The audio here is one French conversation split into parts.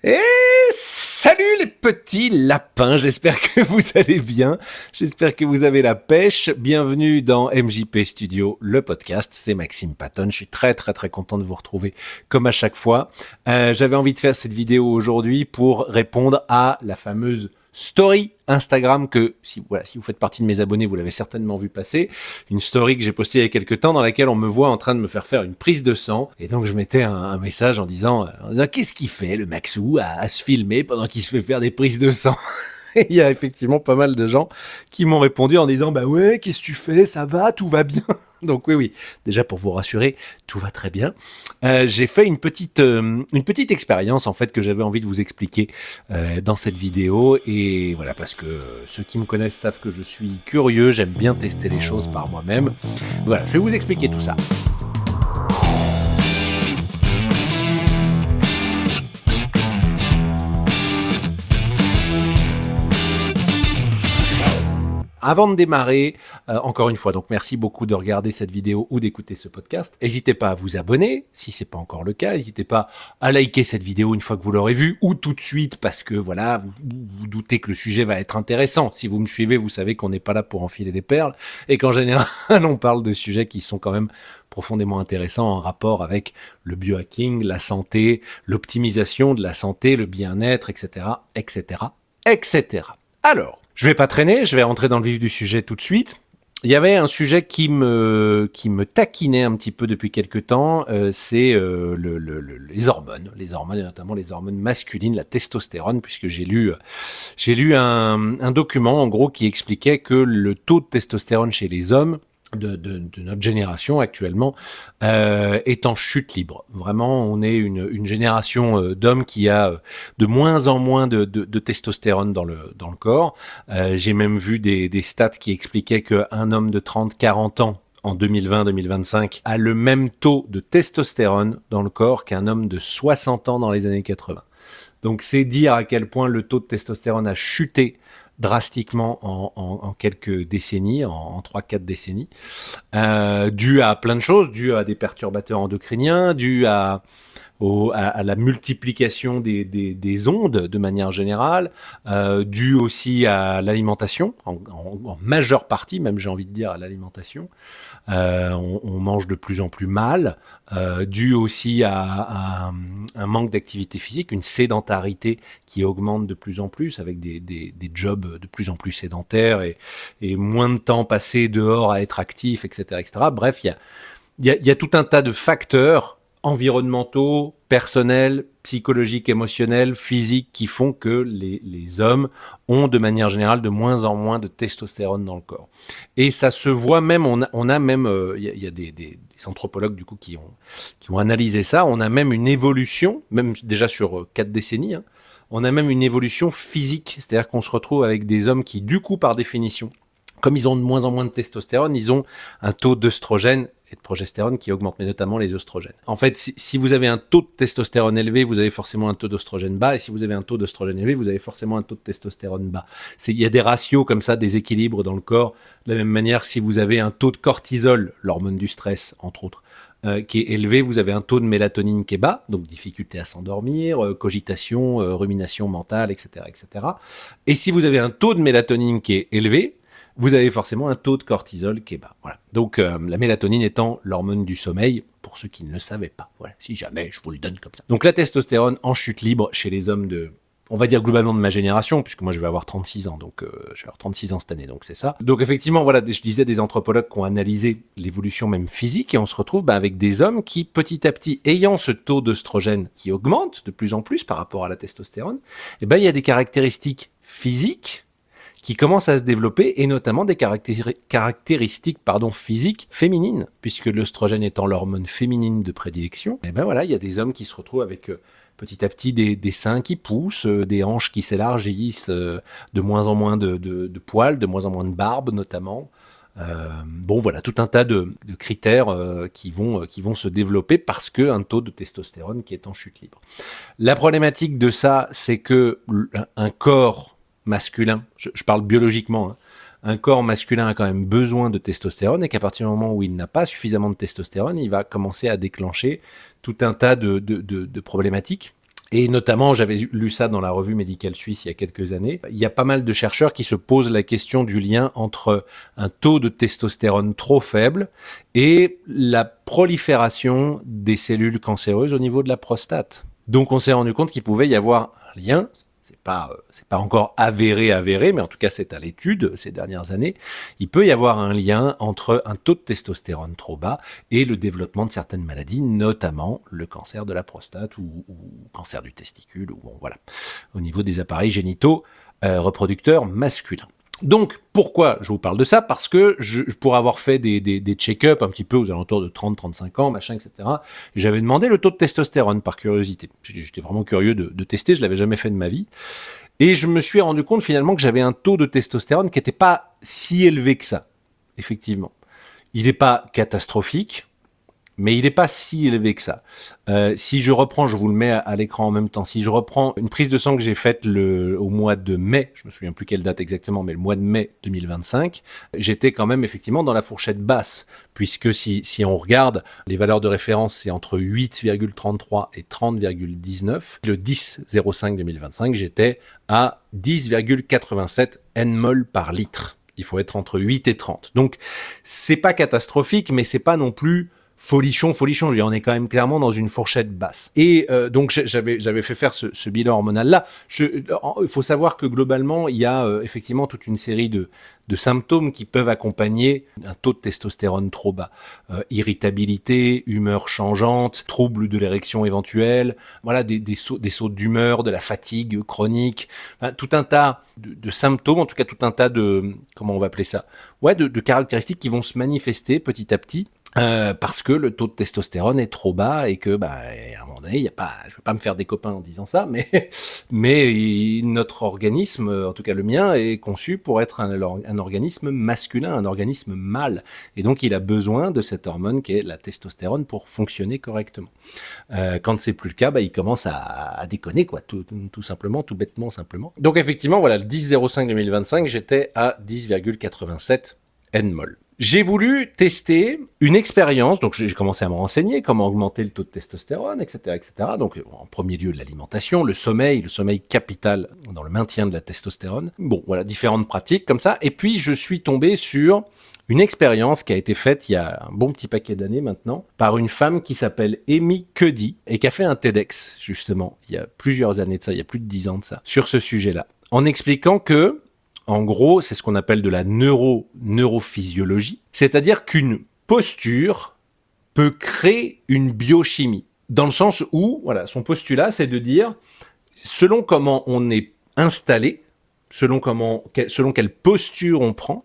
Et salut les petits lapins, j'espère que vous allez bien, j'espère que vous avez la pêche. Bienvenue dans MJP Studio, le podcast, c'est Maxime Patton, je suis très content de vous retrouver comme à chaque fois. J'avais envie de faire cette vidéo aujourd'hui pour répondre à la fameuse story Instagram que, si vous faites partie de mes abonnés, vous l'avez certainement vu passer. Une story que j'ai postée il y a quelques temps dans laquelle on me voit en train de me faire une prise de sang. Et donc je mettais un message en disant qu'est-ce qu'il fait le Maxou à se filmer pendant qu'il se fait faire des prises de sang. Et il y a effectivement pas mal de gens qui m'ont répondu en disant bah ouais, qu'est-ce que tu fais, ça va, tout va bien. Donc oui, déjà pour vous rassurer, tout va très bien. J'ai fait une petite expérience en fait que j'avais envie de vous expliquer dans cette vidéo, et voilà, parce que ceux qui me connaissent savent que je suis curieux, j'aime bien tester les choses par moi-même. Voilà, je vais vous expliquer tout ça. Avant de démarrer, encore une fois, donc merci beaucoup de regarder cette vidéo ou d'écouter ce podcast. N'hésitez pas à vous abonner, si c'est pas encore le cas. N'hésitez pas à liker cette vidéo une fois que vous l'aurez vue, ou tout de suite, parce que voilà, vous doutez que le sujet va être intéressant. Si vous me suivez, vous savez qu'on n'est pas là pour enfiler des perles, et qu'en général, on parle de sujets qui sont quand même profondément intéressants en rapport avec le biohacking, la santé, l'optimisation de la santé, le bien-être, etc., etc., etc. Alors, je vais pas traîner, je vais rentrer dans le vif du sujet tout de suite. Il y avait un sujet qui me taquinait un petit peu depuis quelques temps, c'est les hormones, et notamment les hormones masculines, la testostérone, puisque j'ai lu un document en gros qui expliquait que le taux de testostérone chez les hommes de notre génération actuellement est en chute libre. Vraiment, on est une génération d'hommes qui a de moins en moins de testostérone dans le corps. J'ai même vu des stats qui expliquaient qu'un homme de 30-40 ans en 2020-2025 a le même taux de testostérone dans le corps qu'un homme de 60 ans dans les années 80. Donc c'est dire à quel point le taux de testostérone a chuté drastiquement en quelques décennies, en 3-4 décennies, dû à plein de choses, dû à des perturbateurs endocriniens, dû à la multiplication des ondes de manière générale, dû aussi à l'alimentation, en majeure partie, même j'ai envie de dire à l'alimentation. On mange de plus en plus mal, dû aussi à un manque d'activité physique, une sédentarité qui augmente de plus en plus, avec des jobs de plus en plus sédentaires et moins de temps passé dehors à être actif, etc. etc. Bref, il y a tout un tas de facteurs environnementaux, personnels, psychologiques, émotionnels, physiques, qui font que les hommes ont de manière générale de moins en moins de testostérone dans le corps. Et ça se voit même, on a même, il y a des anthropologues du coup qui ont analysé ça, on a même une évolution, même déjà sur 4 décennies, hein, on a même une évolution physique, c'est-à-dire qu'on se retrouve avec des hommes qui, du coup, par définition, comme ils ont de moins en moins de testostérone, ils ont un taux d'œstrogène et de progestérone qui augmente, mais notamment les œstrogènes. En fait, si vous avez un taux de testostérone élevé, vous avez forcément un taux d'œstrogène bas, et si vous avez un taux d'œstrogène élevé, vous avez forcément un taux de testostérone bas. Il y a des ratios comme ça, des équilibres dans le corps. De la même manière, si vous avez un taux de cortisol, l'hormone du stress, entre autres, qui est élevé, vous avez un taux de mélatonine qui est bas, donc difficulté à s'endormir, cogitation, rumination mentale, etc., etc. Et si vous avez un taux de mélatonine qui est élevé, vous avez forcément un taux de cortisol qui est bas. Voilà. Donc la mélatonine étant l'hormone du sommeil, pour ceux qui ne le savaient pas. Voilà, si jamais je vous le donne comme ça. Donc la testostérone en chute libre chez les hommes de, on va dire globalement de ma génération, puisque moi je vais avoir 36 ans, donc je vais avoir 36 ans cette année, donc c'est ça. Donc effectivement, voilà, je disais des anthropologues qui ont analysé l'évolution même physique, et on se retrouve avec des hommes qui, petit à petit, ayant ce taux d'œstrogène qui augmente de plus en plus par rapport à la testostérone, il y a des caractéristiques physiques qui commencent à se développer, et notamment des caractéristiques physiques féminines, puisque l'œstrogène étant l'hormone féminine de prédilection. Et voilà, il y a des hommes qui se retrouvent avec petit à petit des seins qui poussent, des hanches qui s'élargissent, de moins en moins de poils, de moins en moins de barbe notamment. Voilà, tout un tas de critères qui vont se développer parce qu'un taux de testostérone qui est en chute libre. La problématique de ça, c'est que un corps masculin, je parle biologiquement, hein, un corps masculin a quand même besoin de testostérone, et qu'à partir du moment où il n'a pas suffisamment de testostérone, il va commencer à déclencher tout un tas de problématiques Et notamment, j'avais lu ça dans la revue médicale suisse il y a quelques années. Il y a pas mal de chercheurs qui se posent la question du lien entre un taux de testostérone trop faible et la prolifération des cellules cancéreuses au niveau de la prostate. Donc on s'est rendu compte qu'il pouvait y avoir un lien. C'est pas encore avéré, mais en tout cas c'est à l'étude ces dernières années. Il peut y avoir un lien entre un taux de testostérone trop bas et le développement de certaines maladies, notamment le cancer de la prostate ou cancer du testicule, ou voilà, au niveau des appareils génitaux reproducteurs masculins. Donc, pourquoi je vous parle de ça? Parce que pour avoir fait des check-up un petit peu aux alentours de 30-35 ans, machin, etc., j'avais demandé le taux de testostérone par curiosité. J'étais vraiment curieux de tester, je l'avais jamais fait de ma vie. Et je me suis rendu compte finalement que j'avais un taux de testostérone qui n'était pas si élevé que ça, effectivement. Il n'est pas catastrophique, mais il n'est pas si élevé que ça. Si je reprends, je vous le mets à l'écran en même temps, si je reprends une prise de sang que j'ai faite au mois de mai, je me souviens plus quelle date exactement, mais le mois de mai 2025, j'étais quand même effectivement dans la fourchette basse, puisque si on regarde, les valeurs de référence, c'est entre 8,33 et 30,19. Le 10-05 2025, j'étais à 10,87 nmol par litre. Il faut être entre 8 et 30. Donc, c'est pas catastrophique, mais c'est pas non plus folichon, on est quand même clairement dans une fourchette basse. Et donc j'avais fait faire ce bilan hormonal-là. Il faut savoir que globalement, il y a effectivement toute une série de symptômes qui peuvent accompagner un taux de testostérone trop bas. Irritabilité, humeur changeante, troubles de l'érection éventuelle, voilà, des sauts d'humeur, de la fatigue chronique, enfin, tout un tas de symptômes, en tout cas tout un tas de, comment on va appeler ça, ouais, de caractéristiques qui vont se manifester petit à petit. Parce que le taux de testostérone est trop bas et que, à un moment donné, il y a pas, je veux pas me faire des copains en disant ça, mais notre organisme, en tout cas le mien, est conçu pour être un organisme masculin, un organisme mâle, et donc il a besoin de cette hormone qui est la testostérone pour fonctionner correctement. Quand c'est plus le cas, il commence à déconner, quoi, tout simplement, tout bêtement simplement. Donc effectivement, voilà, le 10-05-2025, j'étais à 10,87 nmol. J'ai voulu tester une expérience, donc j'ai commencé à me renseigner, comment augmenter le taux de testostérone, etc., etc. Donc, en premier lieu, l'alimentation, le sommeil capital dans le maintien de la testostérone. Bon, voilà, différentes pratiques comme ça. Et puis, je suis tombé sur une expérience qui a été faite il y a un bon petit paquet d'années maintenant, par une femme qui s'appelle Amy Cuddy, et qui a fait un TEDx, justement, il y a plusieurs années de ça, il y a plus de 10 ans de ça, sur ce sujet-là, en expliquant que, en gros, c'est ce qu'on appelle de la neurophysiologie, c'est-à-dire qu'une posture peut créer une biochimie, dans le sens où, voilà, son postulat, c'est de dire, selon comment on est installé, selon quelle posture on prend,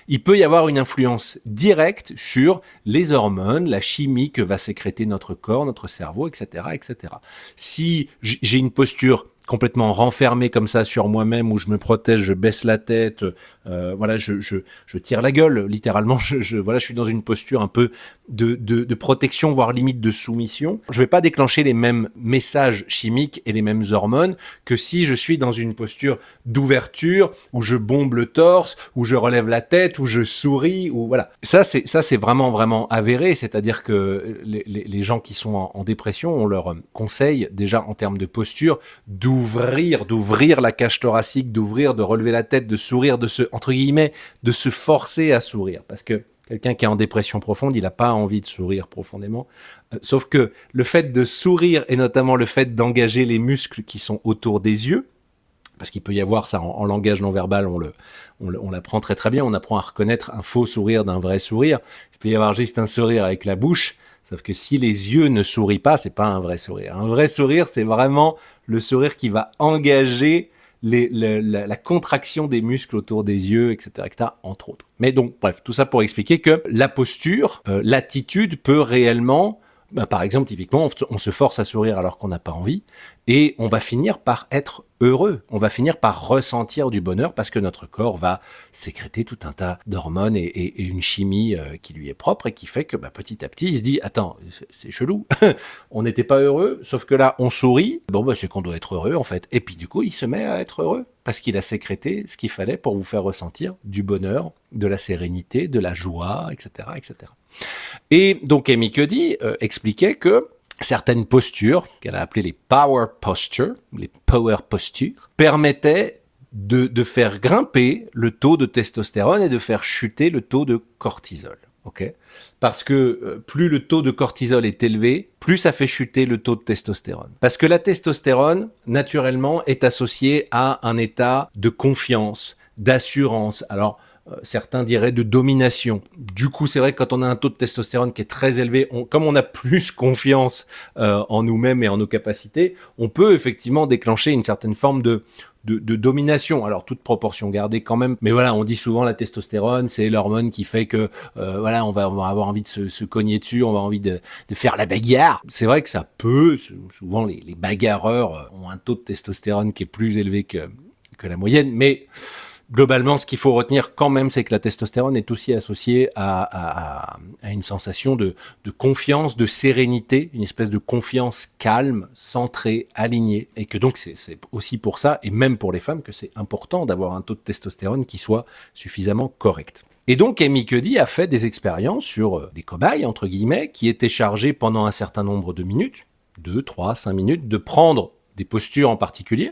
il peut y avoir une influence directe sur les hormones, la chimie que va sécréter notre corps, notre cerveau, etc., etc. Si j'ai une posture complètement renfermé comme ça sur moi-même, où je me protège, je baisse la tête, voilà, je tire la gueule, littéralement, voilà, je suis dans une posture un peu de protection, voire limite de soumission. Je vais pas déclencher les mêmes messages chimiques et les mêmes hormones que si je suis dans une posture d'ouverture, où je bombe le torse, où je relève la tête, où je souris, ou voilà. Ça c'est vraiment avéré, c'est-à-dire que les gens qui sont en dépression, on leur conseille déjà en termes de posture d'ouvrir la cage thoracique, de relever la tête, de sourire, entre guillemets, de se forcer à sourire. Parce que quelqu'un qui est en dépression profonde, il n'a pas envie de sourire profondément. Sauf que le fait de sourire, et notamment le fait d'engager les muscles qui sont autour des yeux, parce qu'il peut y avoir ça en langage non verbal, on l'apprend très très bien, on apprend à reconnaître un faux sourire d'un vrai sourire. Il peut y avoir juste un sourire avec la bouche, sauf que si les yeux ne sourient pas, c'est pas un vrai sourire. Un vrai sourire, c'est vraiment le sourire qui va engager la contraction des muscles autour des yeux, etc., entre autres. Mais donc, bref, tout ça pour expliquer que la posture, l'attitude peut réellement, par exemple, typiquement, on se force à sourire alors qu'on n'a pas envie, et on va finir par être heureux, on va finir par ressentir du bonheur parce que notre corps va sécréter tout un tas d'hormones et une chimie qui lui est propre et qui fait que petit à petit, il se dit « Attends, c'est chelou, on n'était pas heureux, sauf que là, on sourit, c'est qu'on doit être heureux en fait. » Et puis du coup, il se met à être heureux parce qu'il a sécrété ce qu'il fallait pour vous faire ressentir du bonheur, de la sérénité, de la joie, etc., etc. Et donc Amy Cuddy expliquait que certaines postures, qu'elle a appelées les power postures, permettaient de faire grimper le taux de testostérone et de faire chuter le taux de cortisol. Okay, parce que plus le taux de cortisol est élevé, plus ça fait chuter le taux de testostérone. Parce que la testostérone, naturellement, est associée à un état de confiance, d'assurance. Alors, certains diraient de domination. Du coup, c'est vrai que quand on a un taux de testostérone qui est très élevé, comme on a plus confiance en nous-mêmes et en nos capacités, on peut effectivement déclencher une certaine forme de domination. Alors, toute proportion gardée quand même. Mais voilà, on dit souvent la testostérone, c'est l'hormone qui fait que voilà, on va avoir envie de se cogner dessus, on va avoir envie de faire la bagarre. C'est vrai que ça peut, souvent les bagarreurs ont un taux de testostérone qui est plus élevé que la moyenne, mais globalement, ce qu'il faut retenir quand même, c'est que la testostérone est aussi associée à une sensation de confiance, de sérénité, une espèce de confiance calme, centrée, alignée, et que donc c'est aussi pour ça, et même pour les femmes, que c'est important d'avoir un taux de testostérone qui soit suffisamment correct. Et donc, Amy Cuddy a fait des expériences sur des cobayes, entre guillemets, qui étaient chargés pendant un certain nombre de minutes, 2, 3, 5 minutes, de prendre des postures en particulier.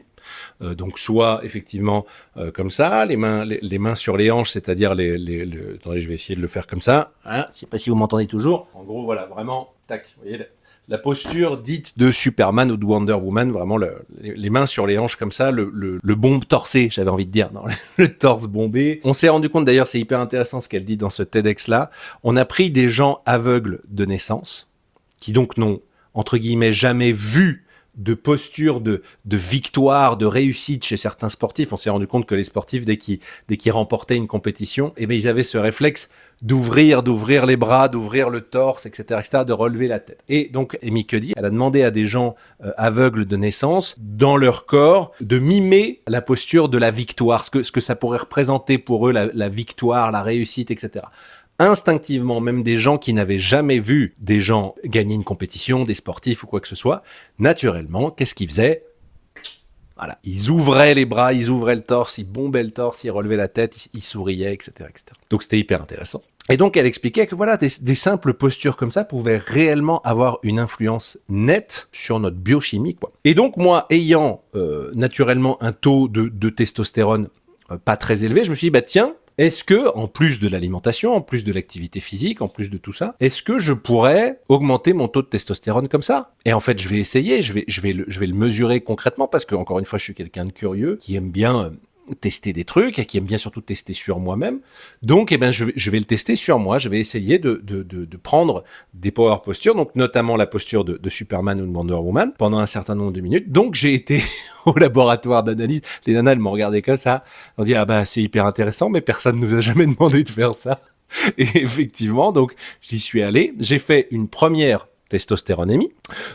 Donc soit effectivement comme ça, les mains sur les hanches, c'est-à-dire attendez, je vais essayer de le faire comme ça. Voilà, je sais pas si vous m'entendez toujours. En gros, voilà, vraiment, tac, vous voyez la posture dite de Superman ou de Wonder Woman, vraiment les mains sur les hanches comme ça, le bombe torsé, j'avais envie de dire, non, le torse bombé. On s'est rendu compte d'ailleurs, c'est hyper intéressant ce qu'elle dit dans ce TEDx-là, on a pris des gens aveugles de naissance, qui donc n'ont, entre guillemets, jamais vu de posture de victoire, de réussite chez certains sportifs. On s'est rendu compte que les sportifs, dès qu'ils remportaient une compétition, eh bien, ils avaient ce réflexe d'ouvrir les bras, d'ouvrir le torse, etc., de relever la tête. Et donc, Amy Cuddy, elle a demandé à des gens aveugles de naissance, dans leur corps, de mimer la posture de la victoire, ce que ça pourrait représenter pour eux, la victoire, la réussite, etc. Instinctivement, même des gens qui n'avaient jamais vu des gens gagner une compétition, des sportifs ou quoi que ce soit, naturellement, qu'est-ce qu'ils faisaient ? Voilà, ils ouvraient les bras, ils ouvraient le torse, ils bombaient le torse, ils relevaient la tête, ils souriaient, etc., etc. Donc c'était hyper intéressant. Et donc elle expliquait que voilà, des simples postures comme ça pouvaient réellement avoir une influence nette sur notre biochimie, quoi. Et donc moi, ayant naturellement un taux de testostérone pas très élevé, je me suis dit, bah tiens, est-ce que, en plus de l'alimentation, en plus de l'activité physique, en plus de tout ça, est-ce que je pourrais augmenter mon taux de testostérone comme ça ? Et en fait, je vais essayer, je vais le mesurer concrètement parce que, encore une fois, je suis quelqu'un de curieux qui aime bien tester des trucs et qui aime bien surtout tester sur moi-même. Donc, eh ben, je vais le tester sur moi. Je vais essayer de prendre des power postures, donc notamment la posture de Superman ou de Wonder Woman, pendant un certain nombre de minutes. Donc, j'ai été au laboratoire d'analyse. Les nanas, elles m'ont regardé comme ça. On dit, ah bah, c'est hyper intéressant, mais personne ne nous a jamais demandé de faire ça. Et effectivement, donc, j'y suis allé. J'ai fait une première testostéronémie.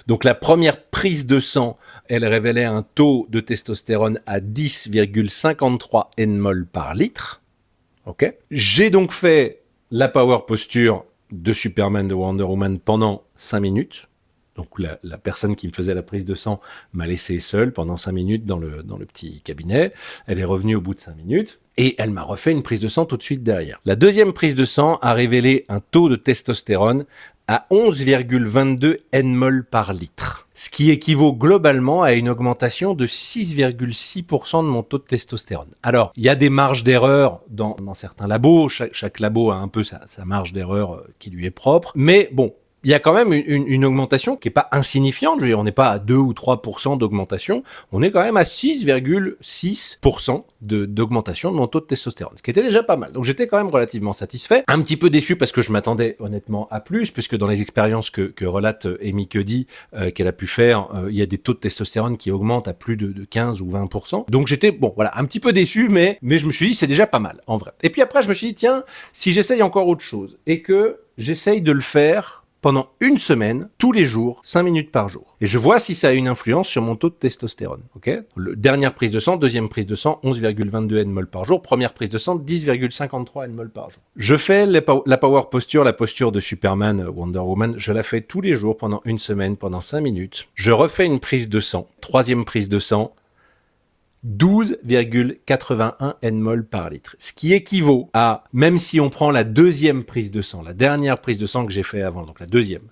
Donc la première prise de sang, elle révélait un taux de testostérone à 10,53 nmol par litre. Ok. J'ai donc fait la power posture de Superman, de Wonder Woman pendant 5 minutes. Donc la personne qui me faisait la prise de sang m'a laissé seul pendant 5 minutes dans le petit cabinet. Elle est revenue au bout de 5 minutes. Et elle m'a refait une prise de sang tout de suite derrière. La deuxième prise de sang a révélé un taux de testostérone à 11,22 nmol par litre. Ce qui équivaut globalement à une augmentation de 6,6% de mon taux de testostérone. Alors, il y a des marges d'erreur dans certains labos. Chaque labo a un peu sa marge d'erreur qui lui est propre. Mais bon, il y a quand même une augmentation qui est pas insignifiante. Je veux dire, on n'est pas à 2 ou 3% d'augmentation. On est quand même à 6,6% d'augmentation de mon taux de testostérone, ce qui était déjà pas mal. Donc j'étais quand même relativement satisfait. Un petit peu déçu parce que je m'attendais honnêtement à plus, puisque dans les expériences que relate Amy Cuddy, qu'elle a pu faire, il y a des taux de testostérone qui augmentent à plus de 15 ou 20%. Donc j'étais, bon, voilà, un petit peu déçu, mais je me suis dit, c'est déjà pas mal, en vrai. Et puis après, je me suis dit, tiens, si j'essaye encore autre chose, et que j'essaye de le faire pendant une semaine, tous les jours, 5 minutes par jour. Et je vois si ça a une influence sur mon taux de testostérone. Okay, dernière prise de sang, deuxième prise de sang, 11,22 nmol par jour. Première prise de sang, 10,53 nmol par jour. Je fais la power posture, la posture de Superman, Wonder Woman. Je la fais tous les jours pendant une semaine, pendant 5 minutes. Je refais une prise de sang. Troisième prise de sang, 12,81 nmol par litre. Ce qui équivaut à, même si on prend la deuxième prise de sang, la dernière prise de sang que j'ai fait avant, donc la deuxième,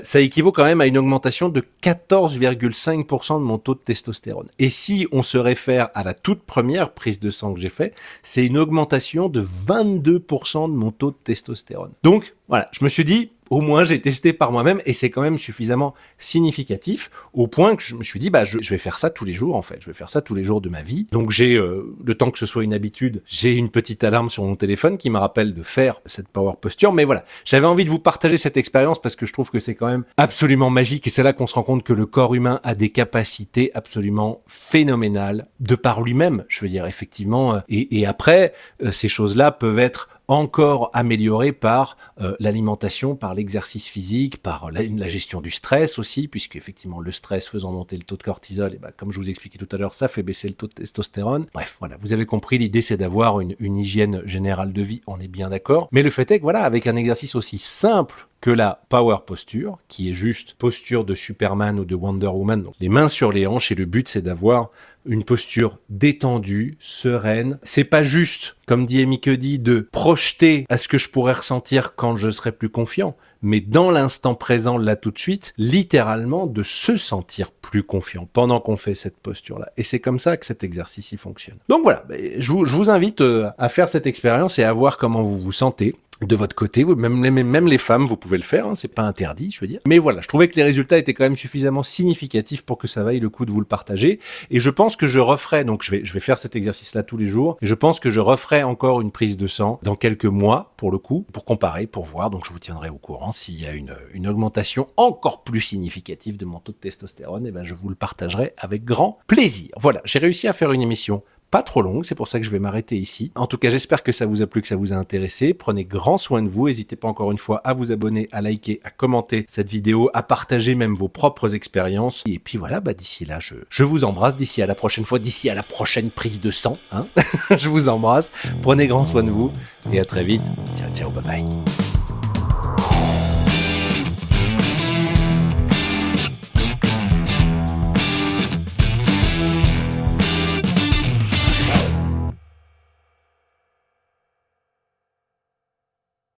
ça équivaut quand même à une augmentation de 14,5% de mon taux de testostérone. Et si on se réfère à la toute première prise de sang que j'ai fait, c'est une augmentation de 22% de mon taux de testostérone. Donc, voilà, je me suis dit, au moins j'ai testé par moi-même et c'est quand même suffisamment significatif au point que je me suis dit, bah, je vais faire ça tous les jours en fait, je vais faire ça tous les jours de ma vie. Donc j'ai, le temps que ce soit une habitude, j'ai une petite alarme sur mon téléphone qui me rappelle de faire cette power posture. Mais voilà, j'avais envie de vous partager cette expérience parce que je trouve que c'est quand même absolument magique et c'est là qu'on se rend compte que le corps humain a des capacités absolument phénoménales de par lui-même, je veux dire effectivement. Et après, ces choses-là peuvent être encore amélioré par l'alimentation, par l'exercice physique, par la gestion du stress aussi, puisque effectivement le stress faisant monter le taux de cortisol, et ben, comme je vous expliquais tout à l'heure, ça fait baisser le taux de testostérone. Bref, voilà, vous avez compris, l'idée c'est d'avoir une hygiène générale de vie, on est bien d'accord. Mais le fait est que voilà, avec un exercice aussi simple que la power posture, qui est juste posture de Superman ou de Wonder Woman, donc les mains sur les hanches, et le but c'est d'avoir une posture détendue, sereine. C'est pas juste, comme dit Amy Cuddy, de projeter à ce que je pourrais ressentir quand je serai plus confiant, mais dans l'instant présent, là tout de suite, littéralement de se sentir plus confiant pendant qu'on fait cette posture-là. Et c'est comme ça que cet exercice y fonctionne. Donc voilà, je vous invite à faire cette expérience et à voir comment vous vous sentez. De votre côté, même les femmes, vous pouvez le faire, hein, c'est pas interdit, je veux dire. Mais voilà, je trouvais que les résultats étaient quand même suffisamment significatifs pour que ça vaille le coup de vous le partager. Et je pense que je referai, donc je vais faire cet exercice-là tous les jours, et je pense que je referai encore une prise de sang dans quelques mois, pour le coup, pour comparer, pour voir. Donc je vous tiendrai au courant s'il y a une augmentation encore plus significative de mon taux de testostérone, et ben je vous le partagerai avec grand plaisir. Voilà, j'ai réussi à faire une émission pas trop longue, c'est pour ça que je vais m'arrêter ici. En tout cas, j'espère que ça vous a plu, que ça vous a intéressé. Prenez grand soin de vous, n'hésitez pas encore une fois à vous abonner, à liker, à commenter cette vidéo, à partager même vos propres expériences. Et puis voilà, d'ici là, je vous embrasse, d'ici à la prochaine fois, d'ici à la prochaine prise de sang, hein. Je vous embrasse, prenez grand soin de vous, et à très vite. Ciao, ciao, bye bye.